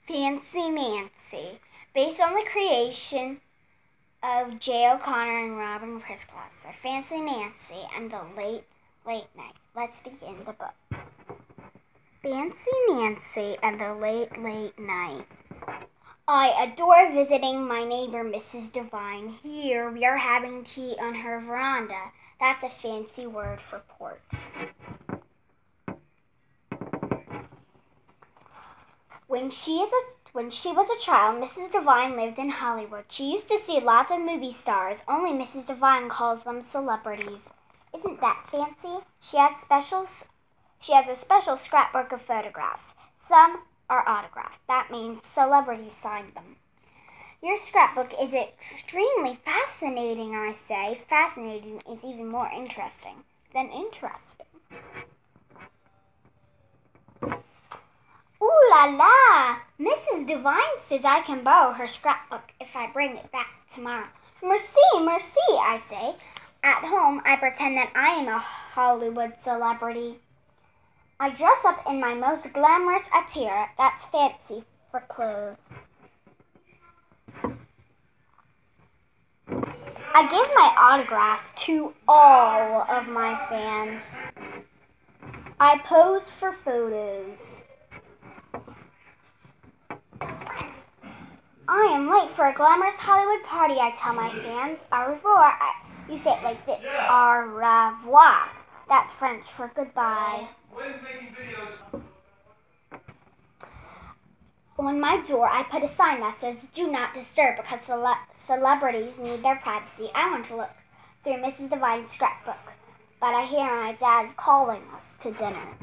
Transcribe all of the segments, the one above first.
Fancy Nancy, based on the creation of J. O'Connor and Robin Christglasser. Fancy Nancy and the Late Night. Let's begin the book. Fancy Nancy and the Late Night. I adore visiting my neighbor, Mrs. Devine. Here we are having tea on her veranda. That's a fancy word for porch. When she was a child, Mrs. Devine lived in Hollywood. She used to see lots of movie stars, only Mrs. Devine calls them celebrities. Isn't that fancy? She has a special scrapbook of photographs. Some are autographed. That means celebrities signed them. Your scrapbook is extremely fascinating, I say. Fascinating is even more interesting than interesting. Ooh la la! Mrs. Devine says I can borrow her scrapbook if I bring it back tomorrow. Merci, merci, I say. At home, I pretend that I am a Hollywood celebrity. I dress up in my most glamorous attire. That's fancy for clothes. I give my autograph to all of my fans. I pose for photos. I am late for a glamorous Hollywood party, I tell my fans. Au revoir. You say it like this. Au revoir. That's French for goodbye. On my door, I put a sign that says, "Do not disturb," because celebrities need their privacy. I want to look through Mrs. Devine's scrapbook, but I hear my dad calling us to dinner.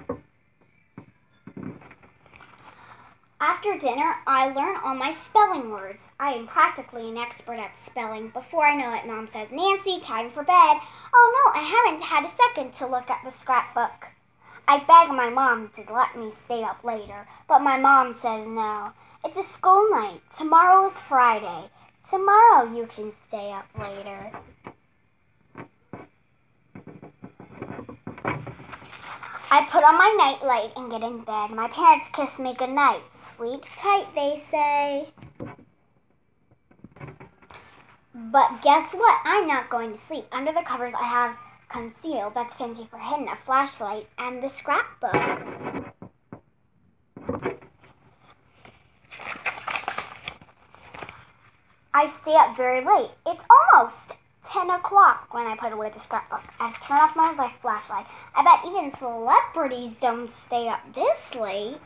After dinner, I learn all my spelling words. I am practically an expert at spelling. Before I know it, Mom says, "Nancy, time for bed." Oh no, I haven't had a second to look at the scrapbook. I beg my mom to let me stay up later, but my mom says no. It's a school night. Tomorrow is Friday. Tomorrow you can stay up later. I put on my nightlight and get in bed. My parents kiss me goodnight. Sleep tight, they say. But guess what? I'm not going to sleep. Under the covers I have concealed, that's fancy for hidden, a flashlight and the scrapbook. I stay up very late. It's almost 10 o'clock when I put away the scrapbook. I turn off my flashlight. I bet even celebrities don't stay up this late.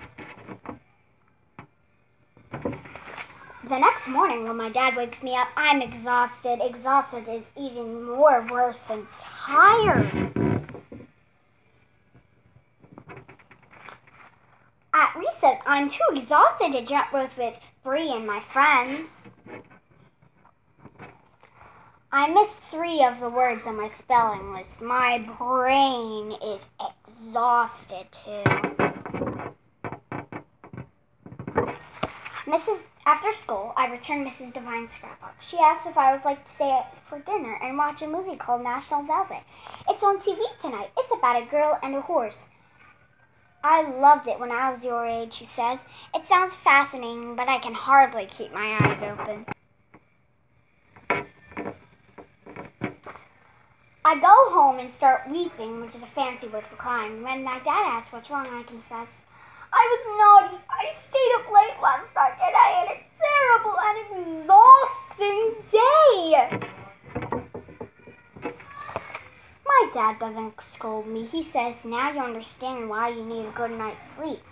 The next morning when my dad wakes me up, I'm exhausted. Exhausted is even more worse than tired. At recess, I'm too exhausted to jump rope with Bree and my friends. I missed 3 of the words on my spelling list. My brain is exhausted too. After school, I returned Mrs. Devine's scrapbook. She asked if I was like to stay for dinner and watch a movie called National Velvet. It's on TV tonight. It's about a girl and a horse. I loved it when I was your age, she says. It sounds fascinating, but I can hardly keep my eyes open. I go home and start weeping, which is a fancy word for crying. When my dad asks what's wrong, I confess, I was naughty. I stayed up late last night and I had a terrible and exhausting day. My dad doesn't scold me. He says, now you understand why you need a good night's sleep.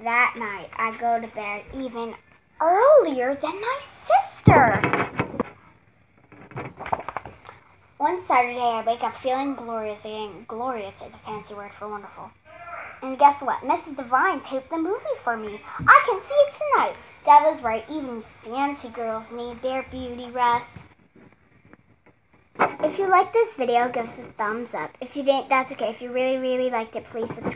That night, I go to bed even earlier than my sister. One Saturday, I wake up feeling glorious again. Glorious is a fancy word for wonderful. And guess what? Mrs. Devine taped the movie for me. I can see it tonight. Dad was right. Even fancy girls need their beauty rest. If you like this video, give us a thumbs up. If you didn't, that's okay. If you really, really liked it, please subscribe.